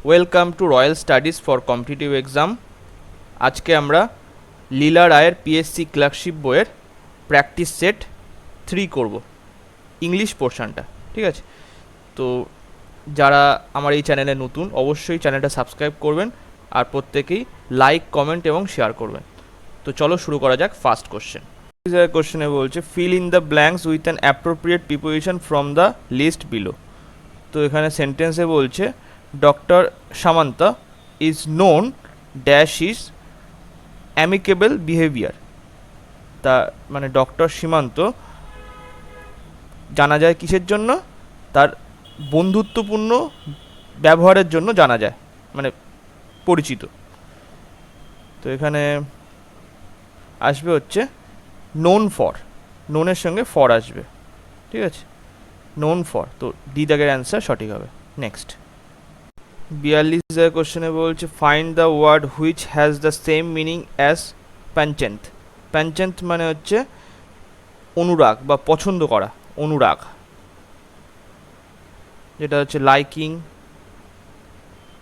Welcome to royal studies for competitive exam. আজকে আমরা লীলা রায়ের পিএসসি ক্লার্কশিপ বইয়ের প্র্যাকটিস সেট 3 করব, ইংলিশ পোর্শনটা। ঠিক আছে, তো যারা আমার এই চ্যানেলে নতুন অবশ্যই চ্যানেলটা সাবস্ক্রাইব করবেন আর প্রত্যেকেই লাইক, কমেন্ট এবং শেয়ার করবেন। তো চলো শুরু করা যাক। ফার্স্ট কোশ্চেন, কোশ্চেনে বলছে fill in the blanks with an appropriate preposition from the list below. তো এখানে সেন্টেন্সে বলছে doctor Samantha is known dash is amicable behaviour. তা মানে ডক্টর সীমান্ত জানা যায় কিসের জন্য? তার বন্ধুত্বপূর্ণ ব্যবহারের জন্য জানা যায়, মানে পরিচিত। তো এখানে আসবে হচ্ছে নোন ফর, নোনের সঙ্গে ফর আসবে। ঠিক আছে, নোন ফর, তো ডি দাগের অ্যান্সার সঠিক হবে। নেক্সট 42 কোশ্চেনে বলছে find the word which has the same meaning as penchant. Penchant মানে হচ্ছে অনুরাগ বা পছন্দ করা, অনুরাগ, যেটা হচ্ছে লাইকিং।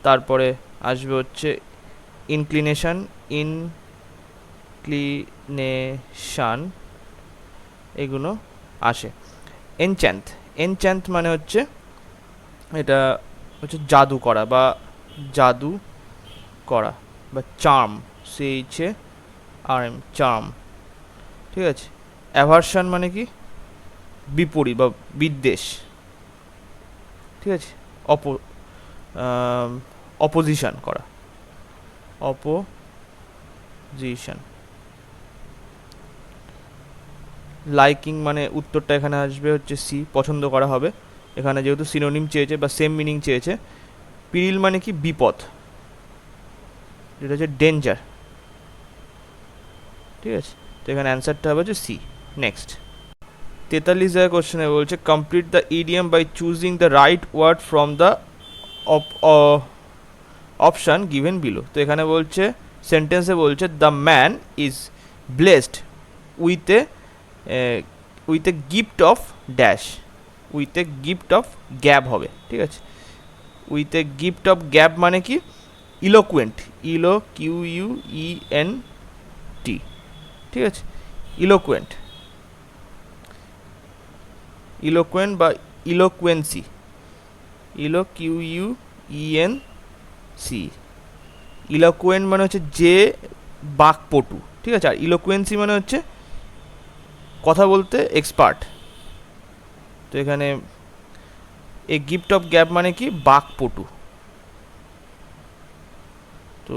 তারপরে আসবে হচ্ছে ইনক্লিনেশন, ইনক্লিনেশন এগুলো আসে। এনচ্যান্থ, এনচ্যান্থ মানে হচ্ছে এটা হচ্ছে জাদু করা বা জাদু করা, বা চার্ম, সেইছে আর এম, চার্ম। ঠিক আছে, অ্যাভারশন মানে কি? বিপরীত বা বিদ্বেষ। ঠিক আছে, অপোজিশন করা, অপোজিশন। লাইকিং মানে উত্তরটা এখানে আসবে হচ্ছে সি, পছন্দ করা হবে। এখানে যেহেতু সিনোনিম চেয়েছে বা সেম মিনিং চেয়েছে। পিরিল মানে কি? বিপদ, যেটা হচ্ছে ডেঞ্জার। ঠিক আছে, তো এখানে অ্যান্সারটা হবে হচ্ছে সি। নেক্সট 43 কোশ্চেনে বলছে complete the idiom by choosing the right word from the option given below. তো এখানে বলছে সেন্টেন্সে বলছে the man is blessed with a gift of dash, with a gift of gab হবে। ঠিক আছে, with a gift of gab মানে কি? Eloquent, QUENT। ঠিক আছে, ইলোকুয়েন্ট, ইলোকুয়েন্ট বা ইলোকুয়েন্সি, QUENC। ইলোকুয়েন্ট মানে হচ্ছে যে বাকপটু। ঠিক আছে, আর ইলোকুয়েন্সি মানে হচ্ছে কথা বলতে এক্সপার্ট। তো এখানে এ গিফট অফ গ্যাপ মানে কি? বাকপটু। তো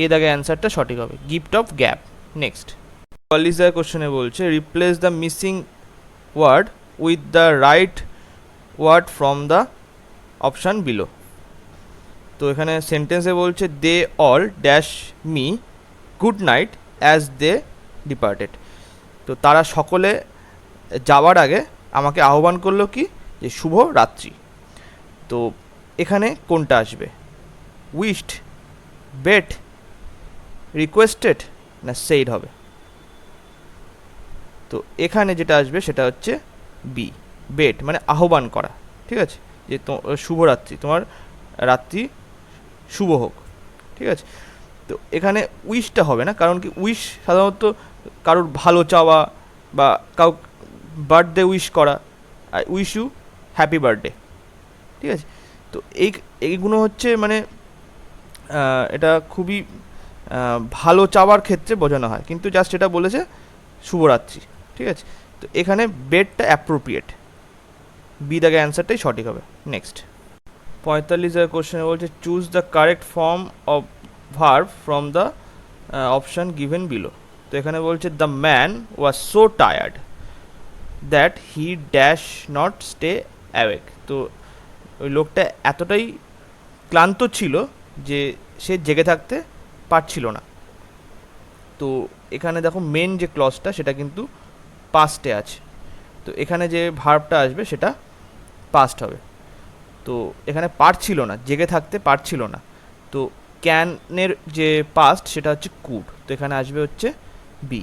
এ দাগে অ্যান্সারটা সঠিক হবে, গিফট অফ গ্যাপ। নেক্সট 44 কোশ্চেনে বলছে replace the missing word with the right word from the option below. তো এখানে সেন্টেন্সে বলছে they all dash me good night as they departed. তো তারা সকলে যাওয়ার আগে আমাকে আহ্বান করলো কি? যে শুভ রাত্রি। তো এখানে কোনটা আসবে? উইশড, বেট, রিকোয়েস্টেড না সেইড হবে? তো এখানে যেটা আসবে সেটা হচ্ছে বি, বেট, মানে আহ্বান করা। ঠিক আছে, যে শুভরাত্রি, তোমার রাত্রি শুভ হোক। ঠিক আছে, তো এখানে উইশটা হবে না, কারণ কি? উইশ সাধারণত কারোর ভালো চাওয়া বা কাউ বার্থডে উইশ করা, উইশ ইউ হ্যাপি বার্থডে। ঠিক আছে, তো এইগুলো হচ্ছে মানে এটা খুবই ভালো চাওয়ার ক্ষেত্রে বোঝানো হয়, কিন্তু জাস্ট এটা বলেছে শুভরাত্রি। ঠিক আছে, তো এখানে বেডটা অ্যাপ্রোপ্রিয়েট, বি দাগে অ্যান্সারটাই সঠিক হবে। নেক্সট 45 কোশ্চেনে বলছে choose the correct form of verb from the option given below. তো এখানে বলছে the man was so tired that he dash not stay awake. তো ওই লোকটা এতটাই ক্লান্ত ছিল যে সে জেগে থাকতে পারছিল না। তো এখানে দেখো মেন যে ক্লজটা সেটা কিন্তু পাস্টে আছে, তো এখানে যে ভার্বটা আসবে সেটা পাস্ট হবে। তো এখানে পারছিল না, জেগে থাকতে পারছিল না। তো ক্যানের যে পাস্ট সেটা হচ্ছে কুড, তো এখানে আসবে হচ্ছে B,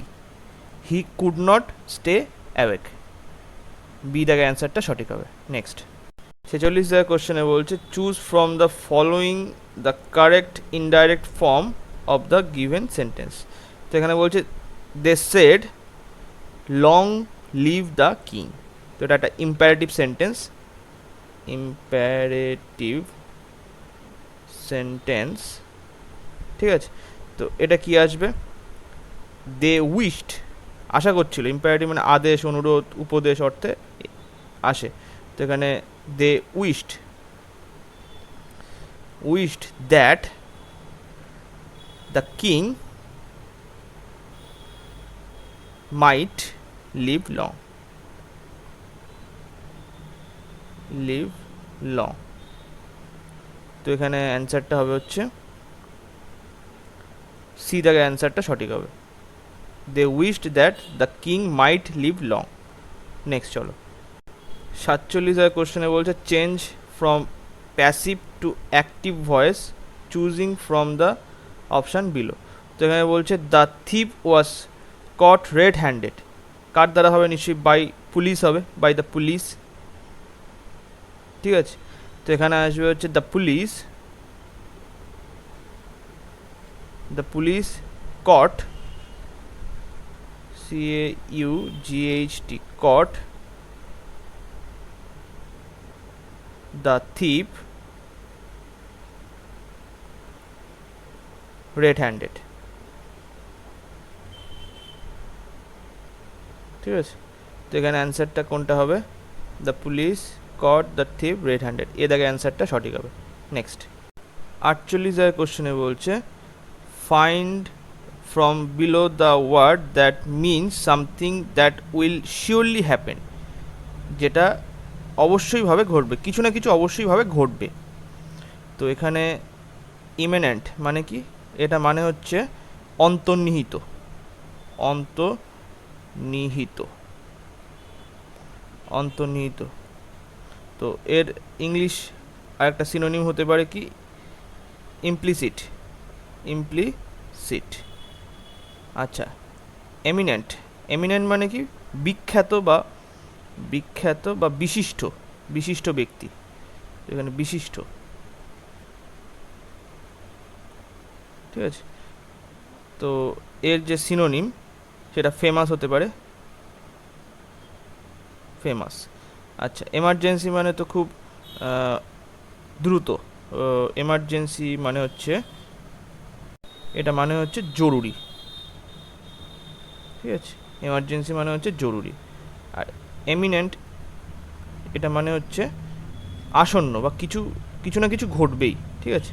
he could not stay awake. B দাগে অ্যান্সারটা সঠিক হবে। নেক্সট 46 কোশ্চেনে বলছে choose from the following the correct indirect form of the given sentence. তো এখানে বলছে they said long live the king. তো এটা একটা ইম্পারেটিভ সেন্টেন্স, ইম্পারেটিভ সেন্টেন্স, ঠিক আছে। তো এটা কি আসবে, দে উইশড, আশা করছিল, ইম্পারেটিভ মানে আদেশ, অনুরোধ, উপদেশ অর্থে আসে। তো এখানে they wished that the king might live long, live long. তো এখানে অ্যান্সারটা হবে হচ্ছে সি দাগের অ্যান্সারটা সঠিক হবে। They wished that the king might live long. Next চলো, 47 কোশ্চেনে বলছে change from passive to active voice choosing from the option below. তো এখানে বলছে the thief was caught red handed, কার দ্বারা হবে, নিশ্চয়ই বাই পুলিশ হবে, বাই দ্য পুলিশ, ঠিক আছে। তো এখানে আসবে হচ্ছে the police caught, CAUGHT, caught the thief red-handed, ঠিক আছে। তো এখানে অ্যান্সারটা কোনটা হবে, the police caught the thief red handed, A দেখে অ্যান্সারটা সঠিক হবে। নেক্সট 48 কোশ্চেনে বলছে find from below the word that means something that will surely happen, যেটা অবশ্যইভাবে ঘটবে, কিছু না কিছু অবশ্যইভাবে ঘটবে। তো এখানে ইমিনেন্ট মানে কি, এটা মানে হচ্ছে অন্তর্নিহিত, অন্তর্নিহিত, অন্তর্নিহিত। তো এর ইংলিশ আরেকটা সিনোনিম হতে পারে কি, ইমপ্লিসিট, ইমপ্লিসিট। আচ্ছা, এমিনেন্ট, এমিনেন্ট মানে কি, বিখ্যাত বা বিশিষ্ট, বিশিষ্ট ব্যক্তি, এখানে বিশিষ্ট, ঠিক আছে। তো এর যে সিনোনিম সেটা ফেমাস হতে পারে, ফেমাস। আচ্ছা, এমার্জেন্সি মানে তো খুব দ্রুত, এমার্জেন্সি মানে হচ্ছে, এটা মানে হচ্ছে জরুরি, ঠিক আছে, এমার্জেন্সি মানে হচ্ছে জরুরি। আর এমিনেন্ট এটা মানে হচ্ছে আসন্ন বা কিছু না কিছু ঘটবেই, ঠিক আছে।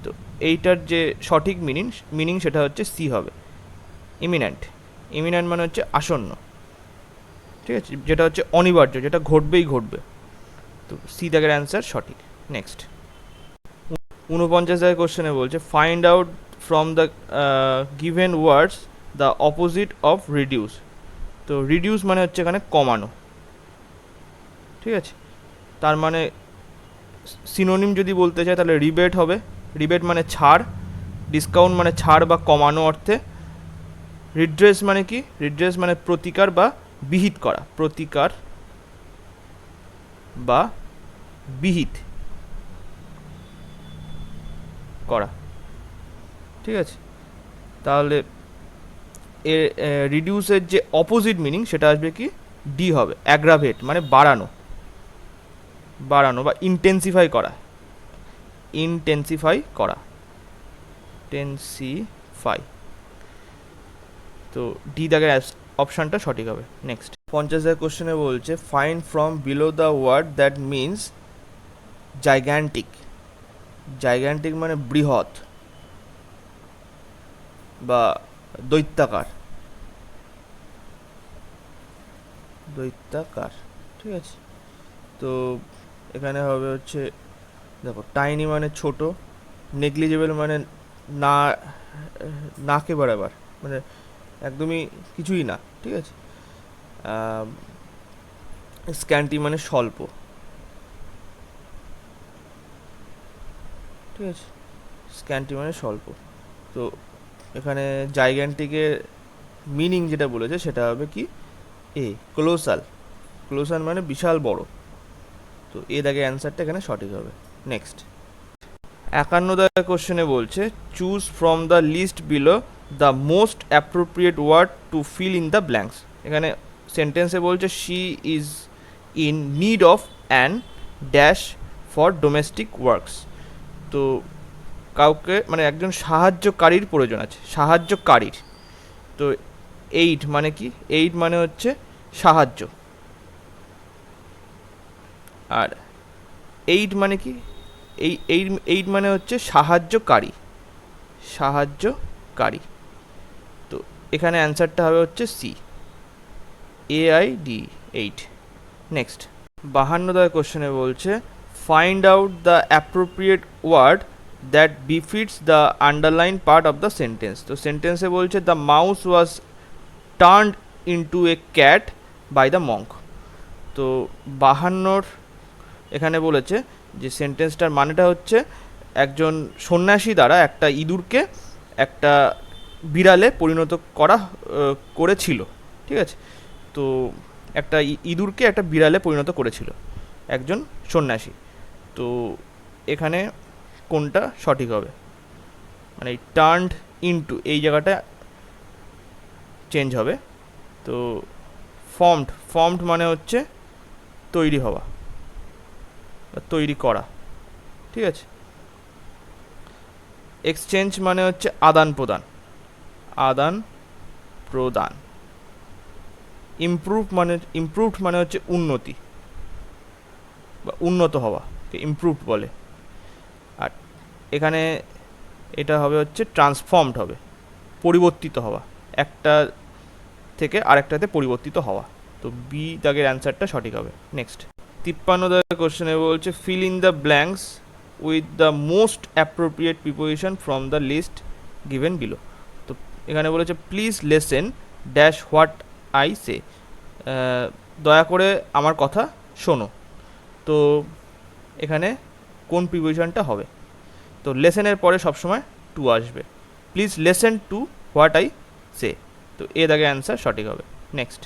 তো এইটার যে সঠিক মিনিং সেটা হচ্ছে সি হবে, ইমিনেন্ট। ইমিনেন্ট মানে হচ্ছে আসন্ন, ঠিক আছে, যেটা হচ্ছে অনিবার্য, যেটা ঘটবেই ঘটবে। তো সি দাগের অ্যান্সার সঠিক। নেক্সট 49 কোশ্চেনে বলছে find out from the given words the opposite of reduce. তো রিডিউস মানে হচ্ছে এখানে কমানো, ঠিক আছে। তার মানে সিনোনিম যদি বলতে চাই তাহলে রিবেট হবে, রিবেট মানে ছাড়, ডিসকাউন্ট মানে ছাড় বা কমানো অর্থে। রিড্রেস মানে কি, রিড্রেস মানে প্রতিকার বা বিহিত করা, প্রতিকার বা বিহিত করা, ঠিক আছে। তাহলে এর রিডিউসের যে অপোজিট মিনিং সেটা আসবে কি, ডি হবে, অ্যাগ্রাভেট মানে বাড়ানো, বাড়ানো বা ইন্টেন্সিফাই করা, ইন্টেন্সিফাই করা, ইন্টেন্সিফাই। তো ডি দাগের অপশানটা সঠিক হবে। নেক্সট 50 কোশ্চেনে বলছে find from below the word that means gigantic. Gigantic মানে বৃহৎ বা দৈত্যাকার, দৈত্যাকার, ঠিক আছে। তো এখানে হবে হচ্ছে, দেখো টাইনি মানে ছোট, নেগলিজেবল মানে না, নাকে বরাবর, মানে একদমই কিছুই না, ঠিক আছে। স্ক্যান্টি মানে স্বল্প, ঠিক আছে, স্ক্যান্টি মানে স্বল্প। তো এখানে জাইগ্যান্টিকের মিনিং যেটা বলেছে সেটা হবে কি, এ কোলোসাল, কোলোসাল মানে বিশাল বড়, তো এ দাগে অ্যান্সারটা এখানে সঠিক হবে। নেক্সট 51 দাগের কোশ্চেনে বলছে choose from the list below the most appropriate word to fill in the blanks. এখানে সেন্টেন্সে বলছে she is in need of an dash for domestic works. তো কাউকে মানে একজন সাহায্যকারীর প্রয়োজন আছে, সাহায্যকারীর। তো এইড মানে কি? এইড মানে হচ্ছে সাহায্য, আর এইড মানে কি? এইড মানে হচ্ছে সাহায্যকারী, সাহায্যকারী। তো এখানে অ্যান্সারটা হবে হচ্ছে সি, AID, এইড। নেক্সট 52 দাগের কোশ্চেনে বলছে find out the appropriate word that befits the underline part of the sentence. তো সেন্টেন্সে বলছে the mouse was turned into a cat by the monk. তো 52 এখানে বলেছে যে সেন্টেন্সটার মানেটা হচ্ছে একজন সন্ন্যাসী দ্বারা একটা ইঁদুরকে একটা বিড়ালে পরিণত করেছিল, ঠিক আছে? তো একটা ইঁদুরকে একটা বিড়ালে পরিণত করেছিল একজন সন্ন্যাসী। তো এখানে কোনটা সঠিক হবে? মানে এই টার্নড ইনটু এই জায়গাটা চেঞ্জ হবে। তো ফর্মড মানে হচ্ছে তৈরি হওয়া, তৈরি করা, ঠিক আছে? এক্সচেঞ্জ মানে হচ্ছে আদান প্রদান, আদান প্রদান। ইমপ্রুভড মানে হচ্ছে উন্নতি বা উন্নত হওয়া, ইমপ্রুভড বলে। আর এখানে এটা হবে হচ্ছে ট্রান্সফর্মড হবে, পরিবর্তিত হওয়া, একটা থেকে আরেকটাতে পরিবর্তিত হওয়া। তো বি দাগের অ্যান্সারটা সঠিক হবে। নেক্সট 53 দাগের কোশ্চেনে বলছে fill in the blanks with the most appropriate preposition from the list given below. তো এখানে বলেছে please listen dash what I say, দয়া করে আমার কথা শোনো। তো এখানে কোন প্রিপোজিশনটা হবে? তো লেসেনের পরে সবসময় টু আসবে। Please listen to what I সে, তো এ দাগে অ্যান্সার সঠিক হবে। নেক্সট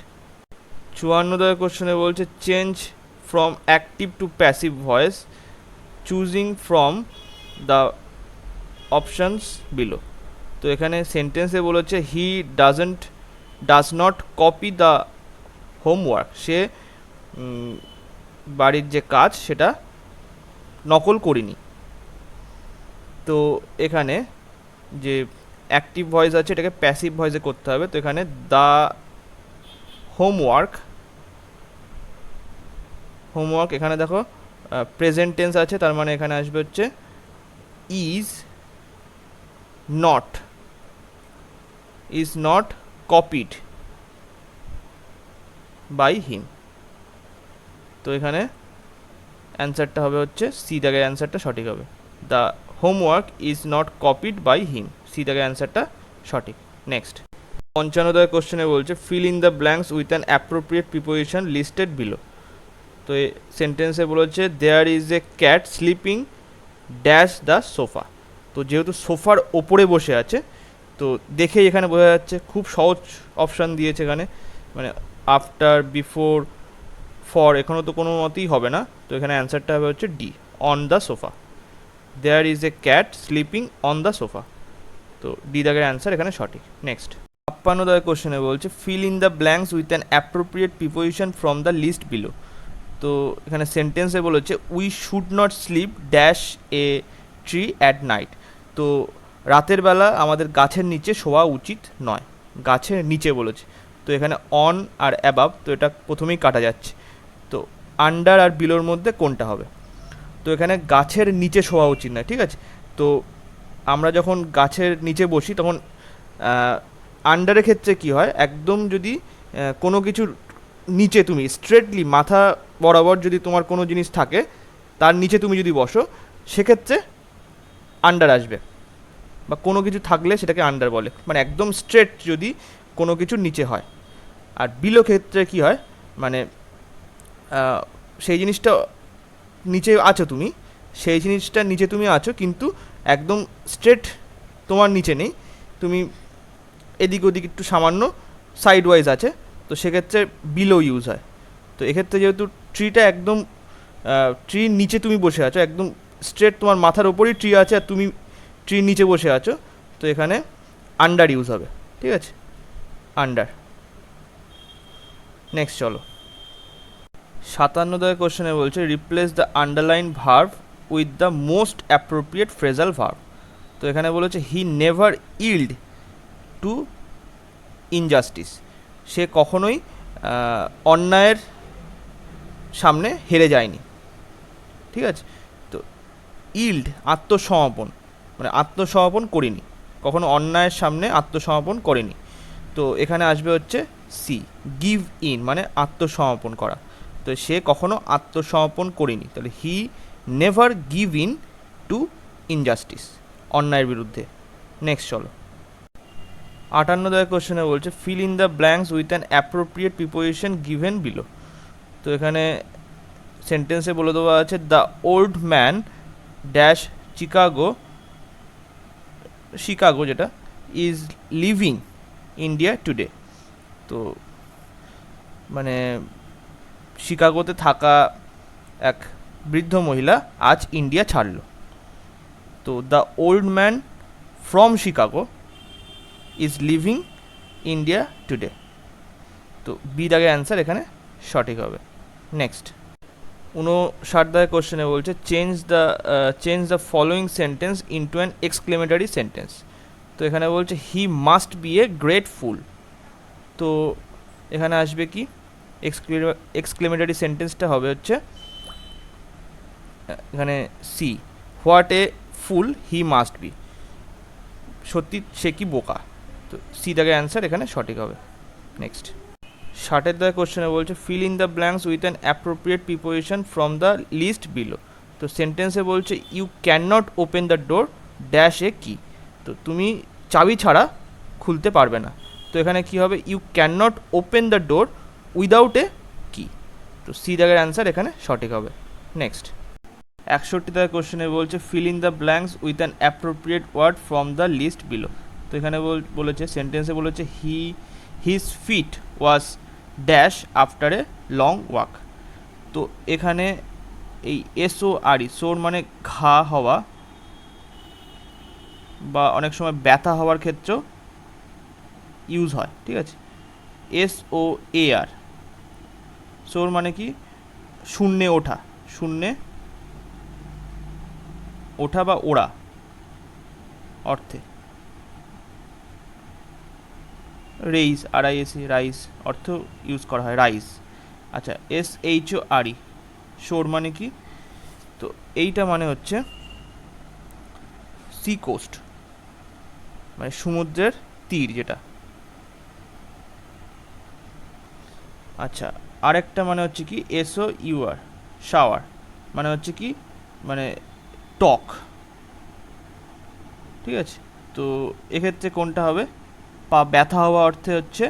54 দাগের কোশ্চেনে বলছে change from active to passive voice choosing from the options below. তো এখানে সেন্টেন্সে বলেছে he does not copy the homework, সে বাড়ির যে কাজ সেটা নকল করিনি। তো এখানে যে অ্যাক্টিভ ভয়েস আছে এটাকে প্যাসিভ ভয়েসে করতে হবে। তো এখানে দ্য হোমওয়ার্ক এখানে দেখো প্রেজেন্ট টেন্স আছে, তার মানে এখানে আসবে হচ্ছে is not copied by him. তো এখানে অ্যান্সারটা হবে হচ্ছে সি দাগের অ্যান্সারটা সঠিক হবে। The homework is not copied by him, C দাগের অ্যান্সারটা সঠিক। নেক্সট 55 দাগের কোশ্চেনে বলছে fill in the blanks with an appropriate preposition listed below. তো এই সেন্টেন্সে বলেছে there is a cat sleeping dash the sofa. তো যেহেতু সোফার ওপরে বসে আছে, তো দেখেই এখানে বোঝা যাচ্ছে, খুব সহজ অপশান দিয়েছে এখানে, মানে আফটার, বিফোর, ফর, এখানেও তো কোনো মতেই হবে না। তো এখানে অ্যান্সারটা হবে হচ্ছে D, on the sofa. There is a cat sleeping on the sofa. তো ডি দাগের অ্যান্সার এখানে সঠিক। নেক্সট 56 দাগের কোশ্চেনে বলছে fill in the blanks with an appropriate preposition from the list below. তো এখানে সেন্টেন্সে বলেছে we should not sleep dash a tree at night. তো রাতের বেলা আমাদের গাছের নিচে শোয়া উচিত নয়, গাছের নিচে বলেছে। তো এখানে অন আর অ্যাবাভ, তো এটা প্রথমেই কাটা যাচ্ছে। তো আন্ডার আর বিলোর মধ্যে কোনটা হবে? তো এখানে গাছের নিচে শোয়া উচিত নয়, ঠিক আছে? তো আমরা যখন গাছের নিচে বসি তখন আন্ডারের ক্ষেত্রে কি হয়, একদম যদি কোনো কিছুর নিচে তুমি স্ট্রেটলি মাথা বরাবর যদি তোমার কোনো জিনিস থাকে তার নিচে তুমি যদি বসো, সেক্ষেত্রে আন্ডার আসবে, বা কোনো কিছু থাকলে সেটাকে আন্ডার বলে, মানে একদম স্ট্রেট যদি কোনো কিছুর নিচে হয়। আর বিলো ক্ষেত্রে কি হয়, মানে সেই জিনিসটা নিচে আছো তুমি, সেই জিনিসটা নিচে তুমি আছো কিন্তু একদম স্ট্রেট তোমার নিচে নেই, তুমি এদিক ওদিক একটু সামান্য সাইড ওয়াইজ আছে, তো সেক্ষেত্রে বিলো ইউজ হয়। তো এক্ষেত্রে যেহেতু ট্রিটা একদম ট্রির নিচে তুমি বসে আছো, একদম স্ট্রেট তোমার মাথার ওপরই ট্রি আছে আর তুমি ট্রির নিচে বসে আছো, তো এখানে আন্ডার ইউজ হবে, ঠিক আছে, আন্ডার। নেক্সট চলো, 57 কোশ্চেনে বলছে replace the underline verb with the most appropriate phrasal verb. তো এখানে বলেছে he never yield to injustice, সে কখনোই অন্যায়ের সামনে হেরে যায়নি, ঠিক আছে। তো ইল্ড আত্মসমর্পণ, মানে আত্মসমর্পণ করিনি, কখনো অন্যায়ের সামনে আত্মসমর্পণ করেনি। তো এখানে আসবে হচ্ছে সি, গিভ ইন মানে আত্মসমর্পণ করা, তো সে কখনো আত্মসমর্পণ করেনি, তাহলে he never give in to injustice, অন্যায়ের বিরুদ্ধে। নেক্সট চলো, 58 কোশ্চেনে বলছে fill in the blanks with an appropriate preposition given below. তো এখানে সেন্টেন্সে বলে দেওয়া আছে the old man dash Chicago যেটা ইজ লিভিং ইন্ডিয়া টুডে। তো মানে শিকাগোতে থাকা এক বৃদ্ধ মহিলা আজ ইন্ডিয়া ছাড়লো। তো the old man from Chicago is living India today, তো বি দাগে অ্যান্সার এখানে সঠিক হবে। নেক্সট 59 কোশ্চেনে বলছে change the following sentence into an exclamatory sentence. তো এখানে বলছে he must be a great fool. তো এখানে আসবে কি এক্সক্লেমেটারি সেন্টেন্সটা হবে হচ্ছে এখানে C, what a fool he must be, সত্যি সে কি বোকা, তো সি দাগে অ্যান্সার এখানে সঠিক হবে। নেক্সট 60 কোশ্চেনে বলছে fill in the blanks with an appropriate preposition from the list below. তো সেন্টেন্সে বলছে you can not open the door dash a key, তো তুমি চাবি ছাড়া খুলতে পারবে না, তো এখানে কি হবে you can not open the door without a key, তো সি দাগের অ্যান্সার এখানে সঠিক হবে। নেক্সট 61 কোশ্চেনে বলছে fill in the blanks with an appropriate word from the list below. তো এখানে বলেছে সেন্টেন্সে বলেছে his feet was dash after a long walk. তো এখানে এই SORE, সোর মানে ঘা হওয়া বা অনেক সময় ব্যথা হওয়ার ক্ষেত্রেও ইউজ হয়, ঠিক আছে। SOAR, সোর মানে কি শূন্যে ওঠা, শূন্যে ওঠা বা ওড়া অর্থে। রেইজ, RISE, রাইস অর্থ ইউজ করা হয়, রাইস। আচ্ছা, SHORE, শোর মানে কি, তো এইটা মানে হচ্ছে সি কোস্ট, মানে সমুদ্রের তীর যেটা। আচ্ছা, আরেকটা মানে হচ্ছে কি SOUR, শাওয়ার, মানে হচ্ছে কি মানে টক, ঠিক আছে। তো এক্ষেত্রে কোনটা হবে, পা ব্যথা হওয়া অর্থে হচ্ছে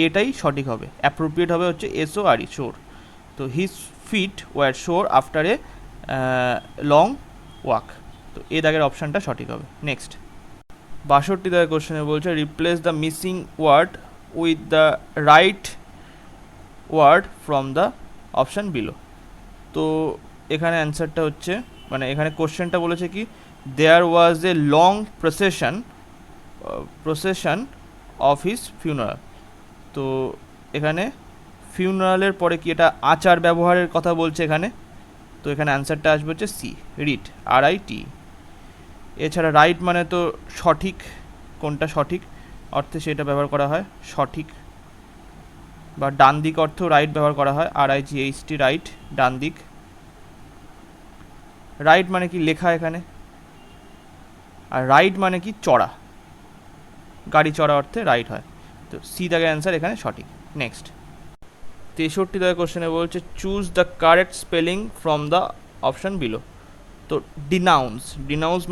এটাই সঠিক হবে, অ্যাপ্রোপ্রিয়েট হবে হচ্ছে SORE, শোর। তো হিজ ফিট ওয়ার শোর আফটার এ লং ওয়াক, তো এ দাগের অপশানটা সঠিক হবে। নেক্সট 62 কোশ্চেনে বলছে replace the missing word with the right word from the option below. তো এখানে অ্যান্সারটা হচ্ছে মানে এখানে কোশ্চেনটা বলেছে কি there was a long procession of his funeral. তো এখানে ফিউনারালের পরে কি এটা আচার ব্যবহারের কথা বলছে এখানে, তো এখানে অ্যান্সারটা আসবে হচ্ছে সি, রিট, RIT। এছাড়া রাইট মানে তো সঠিক, কোনটা সঠিক অর্থে সেটা ব্যবহার করা হয়, সঠিক, বা ডান দিক অর্থ রাইট ব্যবহার করা হয়, RIGHT, রাইট, ডান দিক। রাইট মানে কি লেখা এখানে, আর রাইট মানে কি চড়া, গাড়ি চড়া অর্থে রাইট হয়, তো সি দাগের অ্যান্সার এখানে সঠিক। নেক্সট 63 কোশ্চেনে বলছে choose the correct spelling from the option below. তো ডিনাউন্স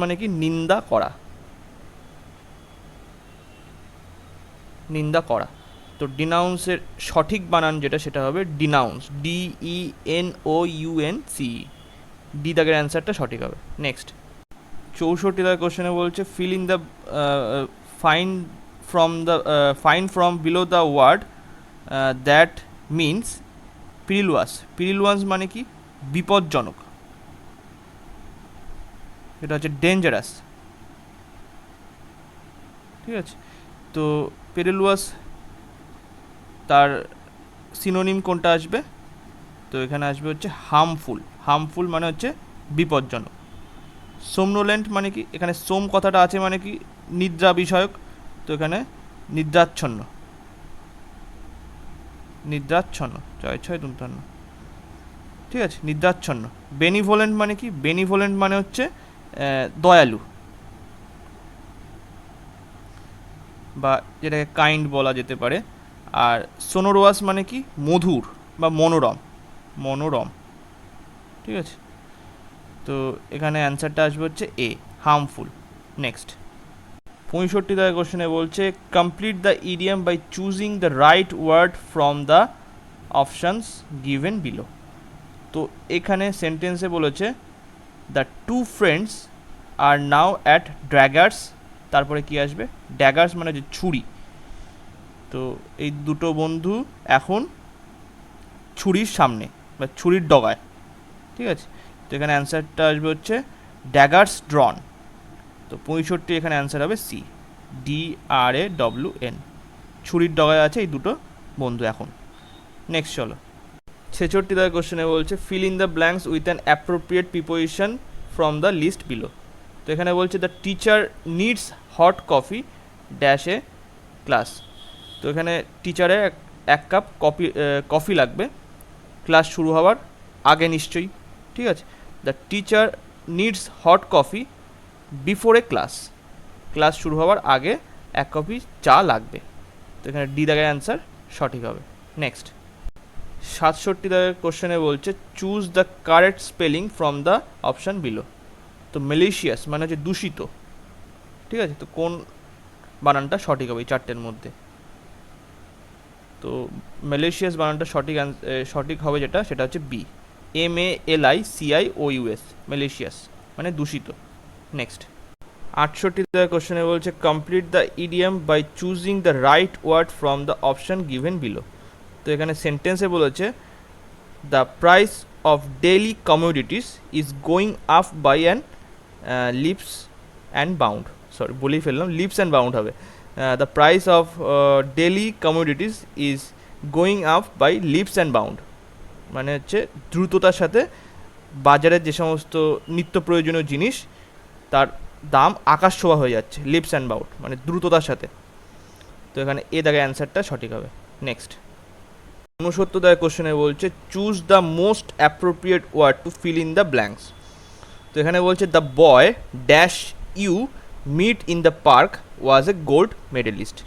মানে কি নিন্দা করা, নিন্দা করা। তো ডিনাউন্সের সঠিক বানান যেটা সেটা হবে ডিনাউন্স, DENOUNCE, ডি দাগের অ্যান্সারটা সঠিক হবে। নেক্সট 64 কোশ্চেনে বলছে fill in the fine from below the word that means perilous. Perilous মানে কি বিপজ্জনক, এটা হচ্ছে ডেঞ্জারাস। ঠিক আছে, তো পেরিলুয়াস তার সিনোনিম কোনটা আসবে? তো এখানে আসবে হচ্ছে হার্মফুল। হার্মফুল মানে হচ্ছে বিপজ্জনক। সোমনোলেন্ট মানে কি? এখানে সোম কথাটা আছে মানে কি? নিদ্রা বিষয়ক। তো এখানে নিদ্রাচ্ছন্ন, নিদ্রাচ্ছন্ন, 6 6 ঠিক আছে, নিদ্রাচ্ছন্ন। বেনিভোলেন্ট মানে কি? বেনিভোলেন্ট মানে হচ্ছে দয়ালু, বা যেটাকে কাইন্ড বলা যেতে পারে। আর সোনোরোয়াস মানে কি? মধুর বা মনোরম, মনোরম। ঠিক আছে, তো এখানে অ্যান্সারটা আসবে হচ্ছে এ, হার্মফুল। নেক্সট 65 কোশ্চেনে বলছে complete the idiom by choosing the right word from the options given below. তো এখানে সেন্টেন্সে বলেছে the two friends are now at daggers, তারপরে কি আসবে? ড্যাগার্স মানে যে ছুরি। তো এই দুটো বন্ধু এখন ছুরির সামনে বা ছুরির ডগায়। ঠিক আছে, তো এখানে অ্যান্সারটা আসবে হচ্ছে ড্যাগার্স ড্রন। তো 65 এখানে অ্যান্সার হবে সি, DRAWN। ছুরির ডগায় আছে এই দুটো বন্ধু এখন। নেক্সট চলো 66 কোশ্চেনে বলছে fill in the blanks with an appropriate preposition from the list below. তো এখানে বলছে the teacher needs hot coffee dash a class. তো এখানে টিচারের 1 কাপ কফি লাগবে ক্লাস শুরু হওয়ার আগে নিশ্চয়ই। ঠিক আছে, the teacher needs hot coffee before a class, class শুরু হওয়ার আগে 1 কপি চা লাগবে। তো এখানে ডি দাগের অ্যান্সার সঠিক হবে। নেক্সট 67 কোশ্চেনে বলছে choose the correct spelling from the option below. তো ম্যালিশিয়াস মানে হচ্ছে দূষিত। ঠিক আছে, তো কোন বানানটা সঠিক হবে এই চারটের মধ্যে? তো ম্যালিশিয়াস বানানটা সঠিক হবে যেটা, সেটা হচ্ছে বি, MALICIOUS, ম্যালিশিয়াস মানে দূষিত। নেক্সট 68 কোশ্চেনে বলছে complete the idiom by choosing the right word from the option given below. তো এখানে সেন্টেন্সে বলেছে the price of daily commodities is going up by an leaps and bound, sorry বলেই ফেললাম, লিপস অ্যান্ড বাউন্ড হবে। The price of daily commodities is going up by leaps and bound মানে হচ্ছে দ্রুততার সাথে বাজারের যে সমস্ত নিত্য প্রয়োজনীয় জিনিস তার দাম আকাশ ছোঁয়া হয়ে যাচ্ছে, লিপস অ্যান্ড বাউন্ড মানে দ্রুততার সাথে। তো এখানে এ দাগে অ্যান্সারটা সঠিক হবে। নেক্সট 69 কোশ্চেনে বলছে choose the most appropriate word to fill in the blanks. তো এখানে বলছে the boy dash you meet in the park was a gold medallist.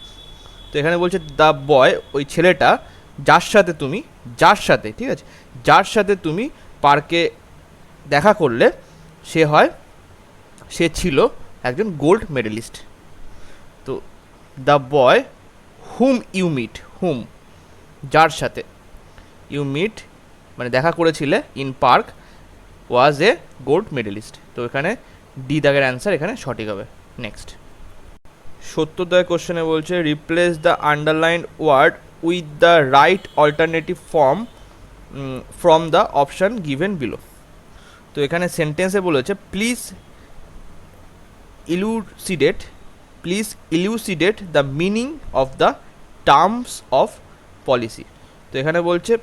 তো এখানে বলছে দ্য বয়, ওই ছেলেটা যার সাথে ঠিক আছে, যার সাথে তুমি পার্কে দেখা করলে সে ছিল একজন গোল্ড মেডেলিস্ট। তো the boy whom you meet, whom যার সাথে, ইউ মিট মানে দেখা করেছিলে, in park was a gold medallist. তো এখানে ডি দাগের অ্যান্সার এখানে সঠিক হবে। নেক্সট 70 কোশ্চেনে বলছে replace the underlined word with the right alternative form from the option given below. তো এখানে সেন্টেন্সে বলেছে please elucidate the meaning of the terms of policy. তো এখানে বলছে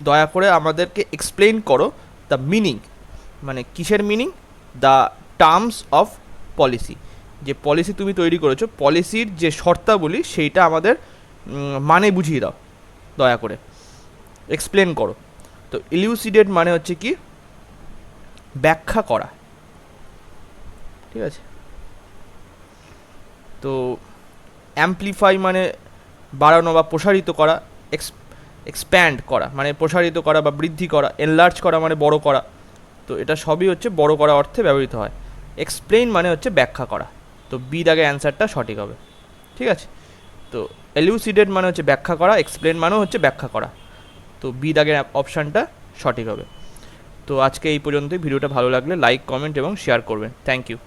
দয়া করে আমাদেরকে এক্সপ্লেইন করো দ্য মিনিং, মানে কিসের meaning? The terms of policy, যে পলিসি তুমি তৈরি করেছো, পলিসির যে শর্তাবলী সেইটা আমাদের মানে বুঝিয়ে দাও, দয়া করে এক্সপ্লেন করো। তো ইলুসিডেট মানে হচ্ছে কি? ব্যাখ্যা করা। ঠিক আছে, তো অ্যাম্পলিফাই মানে বাড়ানো বা প্রসারিত করা, এক্সপ্যান্ড করা মানে প্রসারিত করা বা বৃদ্ধি করা, এনলার্জ করা মানে বড় করা। তো এটা সবই হচ্ছে বড় করা অর্থে ব্যবহৃত হয়। এক্সপ্লেইন মানে হচ্ছে ব্যাখ্যা করা। তো বি দাগে অ্যান্সারটা সঠিক হবে। ঠিক আছে, তো এলুসিডেট মানে হচ্ছে ব্যাখ্যা করা, এক্সপ্লেন মানেও হচ্ছে ব্যাখ্যা করা। তো বি দাগের অপশানটা সঠিক হবে। তো আজকে এই পর্যন্তই। ভিডিওটা ভালো লাগলে লাইক, কমেন্ট এবং শেয়ার করবেন। Thank you.